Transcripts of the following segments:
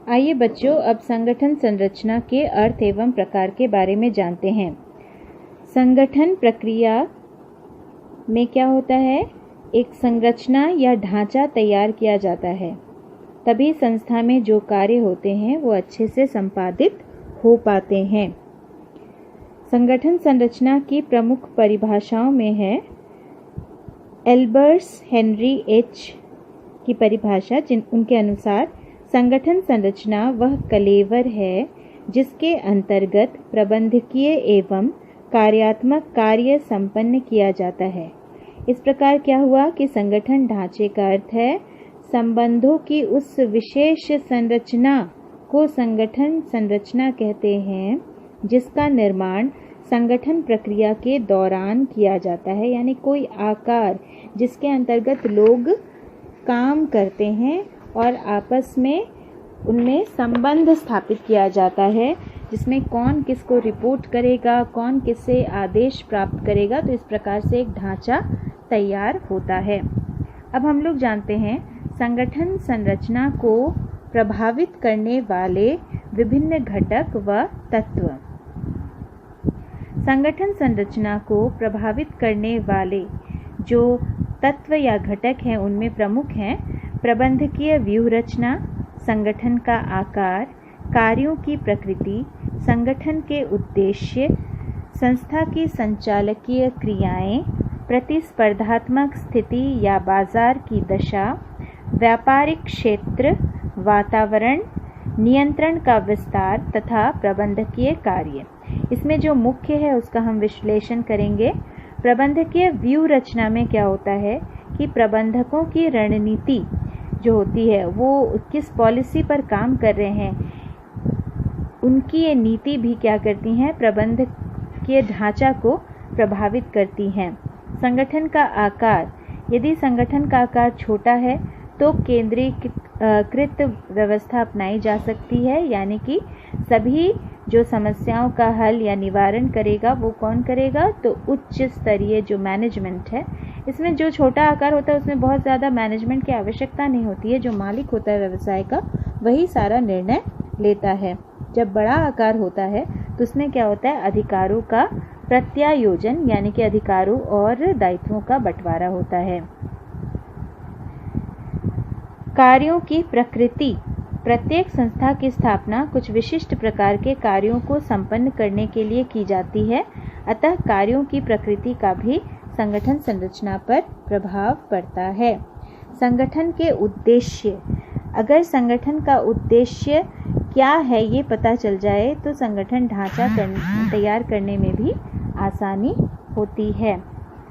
आइए बच्चों, अब संगठन संरचना के अर्थ एवं प्रकार के बारे में जानते हैं। संगठन प्रक्रिया में क्या होता है? एक संरचना या ढांचा तैयार किया जाता है, तभी संस्था में जो कार्य होते हैं वो अच्छे से संपादित हो पाते हैं। संगठन संरचना की प्रमुख परिभाषाओं में है एल्बर्स हेनरी एच की परिभाषा, उनके अनुसार संगठन संरचना वह कलेवर है जिसके अंतर्गत प्रबंधकीय एवं कार्यात्मक कार्य संपन्न किया जाता है। इस प्रकार क्या हुआ कि संगठन ढांचे का अर्थ है संबंधों की उस विशेष संरचना को संगठन संरचना कहते हैं जिसका निर्माण संगठन प्रक्रिया के दौरान किया जाता है, यानी कोई आकार जिसके अंतर्गत लोग काम करते हैं और आपस में उनमें संबंध स्थापित किया जाता है, जिसमें कौन किसको रिपोर्ट करेगा, कौन किससे आदेश प्राप्त करेगा। तो इस प्रकार से एक ढांचा तैयार होता है। अब हम लोग जानते हैं संगठन संरचना को प्रभावित करने वाले विभिन्न घटक व तत्व। संगठन संरचना को प्रभावित करने वाले जो तत्व या घटक हैं उनमें प्रमुख हैं प्रबंधकीय व्यूह रचना, संगठन का आकार, कार्यों की प्रकृति, संगठन के उद्देश्य, संस्था की संचालकीय क्रियाएं, प्रतिस्पर्धात्मक स्थिति या बाजार की दशा, व्यापारिक क्षेत्र, वातावरण, नियंत्रण का विस्तार तथा प्रबंधकीय कार्य। इसमें जो मुख्य है उसका हम विश्लेषण करेंगे। प्रबंधकीय व्यूह रचना में क्या होता है कि प्रबंधकों की रणनीति जो होती है वो किस पॉलिसी पर काम कर रहे हैं, उनकी ये नीति भी क्या करती हैं, प्रबंधकीय ढांचा को प्रभावित करती हैं। संगठन का आकार, यदि संगठन का आकार छोटा है तो केंद्रीकृत व्यवस्था अपनाई जा सकती है, यानी कि सभी जो समस्याओं का हल या निवारण करेगा वो कौन करेगा, तो उच्च स्तरीय जो मैनेजमेंट है। इसमें जो छोटा आकार होता है उसमें बहुत ज़्यादा मैनेजमेंट की आवश्यकता नहीं होती है, जो मालिक होता है व्यवसाय का वही सारा निर्णय लेता है। जब बड़ा आकार होता है तो उसमें क्या होता है, अधिकारों का प्रत्यायोजन, यानी कि अधिकारों और दायित्वों का बंटवारा होता है। कार्यों की प्रकृति, प्रत्येक संस्था की स्थापना कुछ विशिष्ट प्रकार के कार्यों को संपन्न करने के लिए की जाती है, अतः कार्यों की प्रकृति का भी संगठन संरचना पर प्रभाव पड़ता है। संगठन के उद्देश्य, अगर संगठन का उद्देश्य क्या है ये पता चल जाए तो संगठन ढांचा तैयार करने में भी आसानी होती है।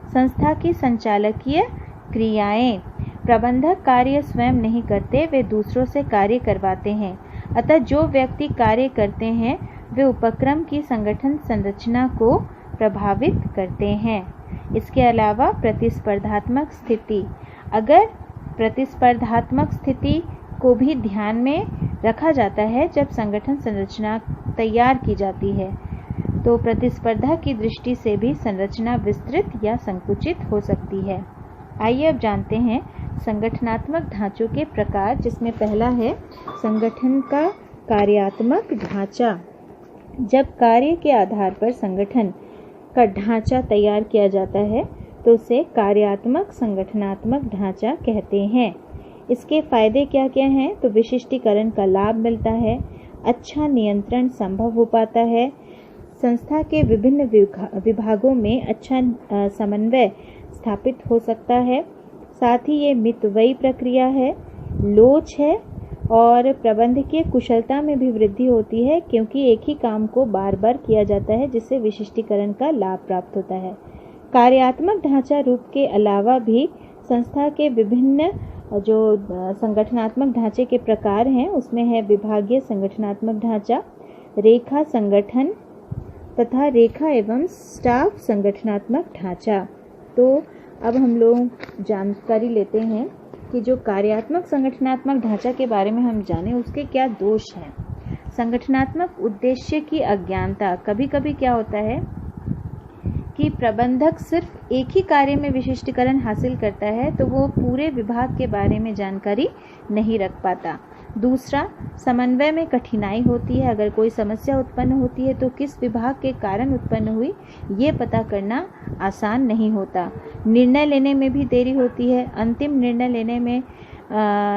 संस्था की संचालकीय क्रियाएं, प्रबंधक कार्य स्वयं नहीं करते, वे दूसरों से कार्य करवाते हैं, अतः जो व्यक्ति कार्य करते हैं वे उपक्रम की संगठन संरचना को प्रभावित करते हैं। इसके अलावा प्रतिस्पर्धात्मक स्थिति, अगर प्रतिस्पर्धात्मक स्थिति को भी ध्यान में रखा जाता है जब संगठन संरचना तैयार की जाती है, तो प्रतिस्पर्धा की दृष्टि से भी संरचना विस्तृत या संकुचित हो सकती है। आइए अब जानते हैं संगठनात्मक ढांचों के प्रकार, जिसमें पहला है संगठन का कार्यात्मक ढांचा। जब कार्य के आधार पर संगठन का ढांचा तैयार किया जाता है तो उसे कार्यात्मक संगठनात्मक ढांचा कहते हैं। इसके फायदे क्या क्या हैं, तो विशिष्टीकरण का लाभ मिलता है, अच्छा नियंत्रण संभव हो पाता है, संस्था के विभिन्न विभागों में अच्छा समन्वय स्थापित हो सकता है, साथ ही ये मितव्ययी प्रक्रिया है, लोच है और प्रबंधकीय कुशलता में भी वृद्धि होती है, क्योंकि एक ही काम को बार बार किया जाता है जिससे विशिष्टीकरण का लाभ प्राप्त होता है। कार्यात्मक ढांचा रूप के अलावा भी संस्था के विभिन्न जो संगठनात्मक ढांचे के प्रकार हैं उसमें है विभागीय संगठनात्मक ढांचा, रेखा संगठन तथा रेखा एवं स्टाफ संगठनात्मक ढांचा। तो अब हम लोग जानकारी लेते हैं कि जो कार्यात्मक संगठनात्मक ढांचा के बारे में हम जाने उसके क्या दोष हैं। संगठनात्मक उद्देश्य की अज्ञानता, कभी कभी क्या होता है कि प्रबंधक सिर्फ एक ही कार्य में विशिष्टीकरण हासिल करता है तो वो पूरे विभाग के बारे में जानकारी नहीं रख पाता। दूसरा, समन्वय में कठिनाई होती है। अगर कोई समस्या उत्पन्न होती है तो किस विभाग के कारण उत्पन्न हुई, ये पता करना आसान नहीं होता। निर्णय लेने में भी देरी होती है। अंतिम निर्णय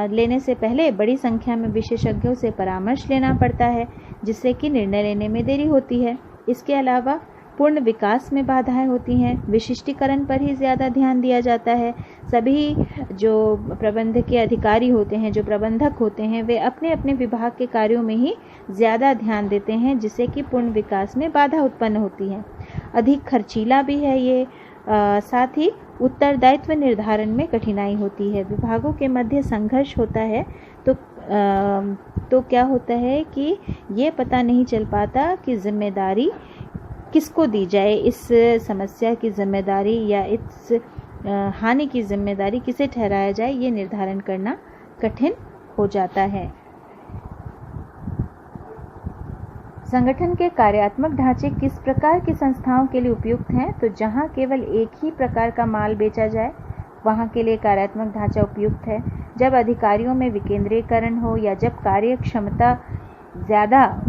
लेने से पहले बड़ी संख्या में विशेषज्ञों से परामर्श लेना पड़ता है, जिससे कि निर्णय लेने में देरी होती है। इसके अलावा पूर्ण विकास में बाधाएं होती हैं। विशिष्टीकरण पर ही ज़्यादा ध्यान दिया जाता है। सभी जो प्रबंधकीय अधिकारी होते हैं, जो प्रबंधक होते हैं, वे अपने अपने विभाग के कार्यों में ही ज़्यादा ध्यान देते हैं, जिससे कि पूर्ण विकास में बाधा उत्पन्न होती है। अधिक खर्चीला भी है ये। साथ ही उत्तरदायित्व निर्धारण में कठिनाई होती है। विभागों के मध्य संघर्ष होता है तो क्या होता है कि ये पता नहीं चल पाता कि जिम्मेदारी किसको दी जाए, इस समस्या की जिम्मेदारी या इस हानि की जिम्मेदारी किसे ठहराया जाए, ये निर्धारण करना कठिन हो जाता है। संगठन के कार्यात्मक ढांचे किस प्रकार की संस्थाओं के लिए उपयुक्त हैं? तो जहां केवल एक ही प्रकार का माल बेचा जाए, वहां के लिए कार्यात्मक ढांचा उपयुक्त है। जब अधिकारियों में विकेंद्रीकरण हो या जब कार्य क्षमता ज़्यादा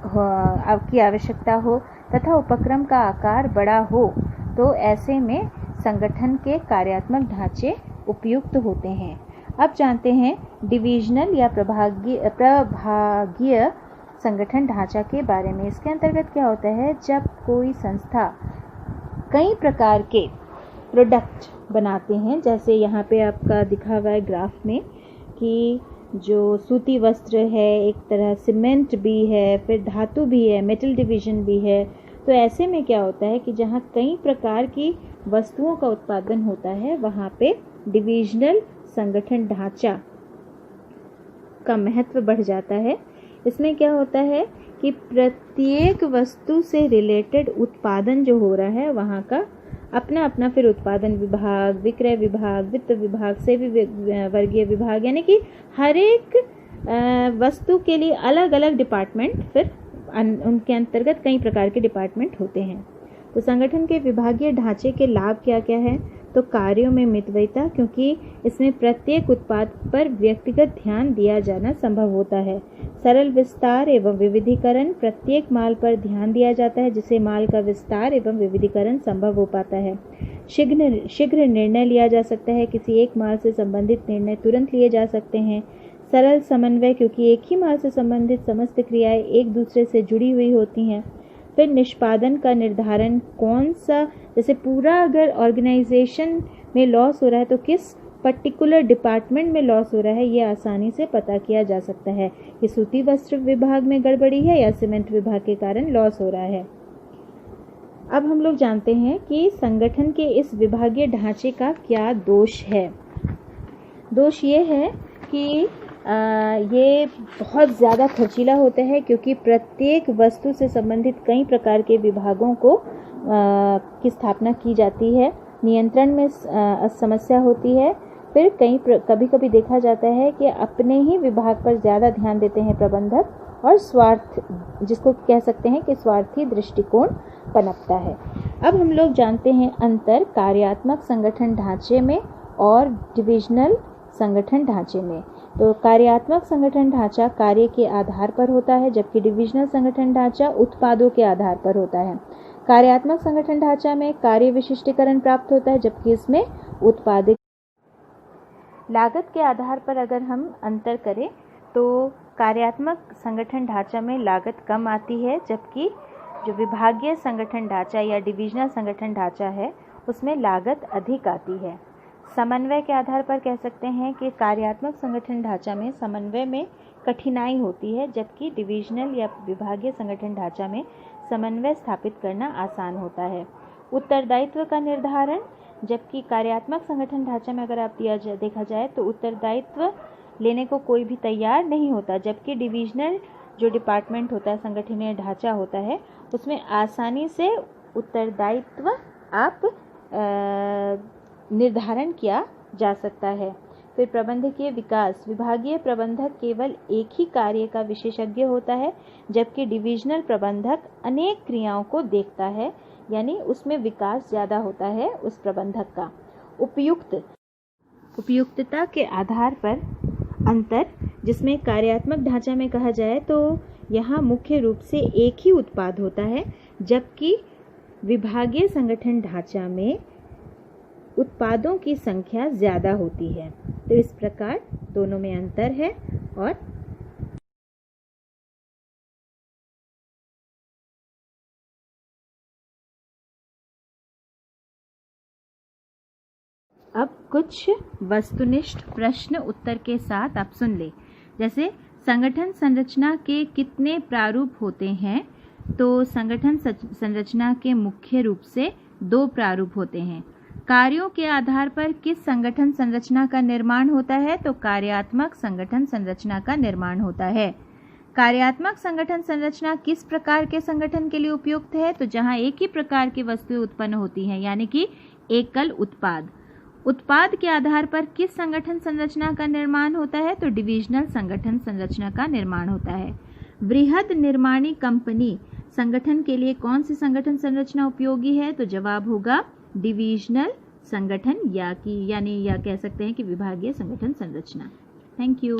की आवश्यकता हो तथा उपक्रम का आकार बड़ा हो, तो ऐसे में संगठन के कार्यात्मक ढांचे उपयुक्त होते हैं। अब जानते हैं डिविजनल या प्रभागीय संगठन ढांचा के बारे में। इसके अंतर्गत क्या होता है, जब कोई संस्था कई प्रकार के प्रोडक्ट बनाते हैं, जैसे यहाँ पे आपका दिखा हुआ है ग्राफ में कि जो सूती वस्त्र है, एक तरह सीमेंट भी है, फिर धातु भी है, मेटल डिवीजन भी है। तो ऐसे में क्या होता है कि जहाँ कई प्रकार की वस्तुओं का उत्पादन होता है, वहाँ पे डिविजनल संगठन ढांचा का महत्व बढ़ जाता है। इसमें क्या होता है कि प्रत्येक वस्तु से रिलेटेड उत्पादन जो हो रहा है, वहाँ का अपना अपना फिर उत्पादन विभाग, विक्रय विभाग, वित्त विभाग, सेवी वर्गीय विभाग, यानी कि हर एक वस्तु के लिए अलग अलग डिपार्टमेंट, फिर उनके अंतर्गत कई प्रकार के डिपार्टमेंट होते हैं। तो संगठन के विभागीय ढांचे के लाभ क्या क्या है? तो कार्यों में मितव्ययिता, क्योंकि इसमें प्रत्येक उत्पाद पर व्यक्तिगत ध्यान दिया जाना संभव होता है। सरल विस्तार एवं विविधीकरण, प्रत्येक माल पर ध्यान दिया जाता है, जिससे माल का विस्तार एवं विविधीकरण संभव हो पाता है। शीघ्र निर्णय लिया जा सकता है। किसी एक माल से संबंधित निर्णय तुरंत लिए जा सकते हैं। सरल समन्वय, क्योंकि एक ही माल से संबंधित समस्त क्रियाएं एक दूसरे से जुड़ी हुई होती हैं। फिर निष्पादन का निर्धारण, कौन सा, जैसे पूरा अगर ऑर्गेनाइजेशन में लॉस हो रहा है तो किस पर्टिकुलर डिपार्टमेंट में लॉस हो रहा है, ये आसानी से पता किया जा सकता है कि सूती वस्त्र विभाग में गड़बड़ी है या सीमेंट विभाग के कारण लॉस हो रहा है। अब हम लोग जानते हैं कि संगठन के इस विभागीय ढांचे का क्या दोष है। दोष ये है कि ये बहुत ज़्यादा खर्चीला होता है, क्योंकि प्रत्येक वस्तु से संबंधित कई प्रकार के विभागों को की स्थापना की जाती है। नियंत्रण में समस्या होती है। फिर कभी कभी देखा जाता है कि अपने ही विभाग पर ज़्यादा ध्यान देते हैं प्रबंधक, और स्वार्थ, जिसको कह सकते हैं कि स्वार्थी दृष्टिकोण पनपता है। अब हम लोग जानते हैं अंतर कार्यात्मक संगठन ढांचे में और डिविजनल संगठन ढांचे में। तो कार्यात्मक संगठन ढांचा कार्य के आधार पर होता है, जबकि डिविजनल संगठन ढांचा उत्पादों के आधार पर होता है। कार्यात्मक संगठन ढांचा में कार्य विशिष्टीकरण प्राप्त होता है, जबकि इसमें उत्पादक लागत के आधार पर अगर हम अंतर करें तो कार्यात्मक संगठन ढांचा में लागत कम आती है, जबकि जो विभागीय संगठन ढांचा या डिविजनल संगठन ढांचा है उसमें लागत अधिक आती है। समन्वय के आधार पर कह सकते हैं कि कार्यात्मक संगठन ढांचा में समन्वय में कठिनाई होती है, जबकि डिविजनल या विभागीय संगठन ढांचा में समन्वय स्थापित करना आसान होता है। उत्तरदायित्व का निर्धारण, जबकि कार्यात्मक संगठन ढांचा में अगर आप देखा जाए तो उत्तरदायित्व लेने को कोई भी तैयार नहीं होता, जबकि डिविजनल जो डिपार्टमेंट होता है, संगठनीय ढांचा होता है, उसमें आसानी से उत्तरदायित्व आप निर्धारण किया जा सकता है। फिर प्रबंधकीय विकास, विभागीय प्रबंधक केवल एक ही कार्य का विशेषज्ञ होता है, जबकि डिविजनल प्रबंधक अनेक क्रियाओं को देखता है, यानी उसमें विकास ज़्यादा होता है उस प्रबंधक का। उपयुक्तता के आधार पर अंतर जिसमें कार्यात्मक ढांचा में कहा जाए तो यहाँ मुख्य रूप से एक ही उत्पाद होता है, जबकि विभागीय संगठन ढांचा में उत्पादों की संख्या ज़्यादा होती है। तो इस प्रकार दोनों में अंतर है। और अब कुछ वस्तुनिष्ठ प्रश्न उत्तर के साथ आप सुन ले। जैसे संगठन संरचना के कितने प्रारूप होते हैं? तो संगठन संरचना के मुख्य रूप से 2 प्रारूप होते हैं। कार्यों के आधार पर किस संगठन संरचना का निर्माण होता है? तो कार्यात्मक संगठन संरचना का निर्माण होता है। कार्यात्मक संगठन संरचना किस प्रकार के संगठन के लिए उपयुक्त है? तो जहां एक ही प्रकार की वस्तुएं उत्पन्न होती हैं, यानी कि एकल उत्पाद। उत्पाद के आधार पर किस संगठन संरचना का निर्माण होता है? तो डिविजनल संगठन संरचना का निर्माण होता है। वृहद निर्माणी कंपनी संगठन के लिए कौन सी संगठन संरचना उपयोगी है? तो जवाब होगा डिविजनल संगठन या कह सकते हैं कि विभागीय संगठन संरचना। Thank you.